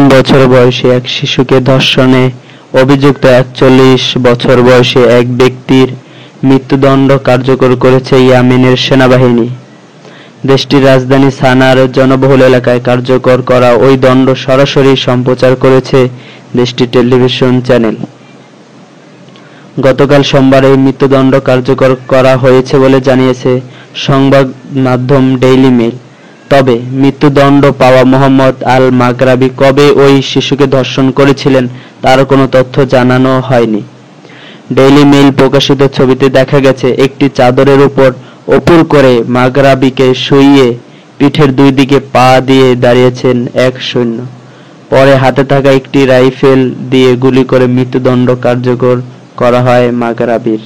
বছর বয়সী এক শিশুকে ধর্ষণে অভিযুক্ত ৪১ বছর বয়সী এক ব্যক্তির মৃত্যুদণ্ড কার্যকর করেছে ইয়েমেনের সেনাবাহিনী। দেশটির রাজধানী সানার জনবহুল এলাকায় কার্যকর করা ওই দণ্ড সরাসরি সম্প্রচার করেছে দেশটির টেলিভিশন চ্যানেল। গতকাল সোমবার এই মৃত্যুদণ্ড কার্যকর করা হয়েছে বলে জানিয়েছে সংবাদ মাধ্যম ডেইলি মেইল। তবে মৃত্যুদণ্ড পাওয়া মোহাম্মদ আল মাগরাবি কবে ওই শিশুকে ধর্ষণ করেছিলেন তার কোনো তথ্য জানানো হয়নি। ডেইলি মেইল প্রকাশিত ছবিতে দেখা গেছে একটি চাদরের উপর ওপর করে মাগরাবিকে শুইয়ে পিঠের দুই দিকে পা দিয়ে দাঁড়িয়েছেন এক সৈন্য। পরে হাতে থাকা একটি রাইফেল দিয়ে গুলি করে মৃত্যুদণ্ড কার্যকর করা হয় মাগরাবির।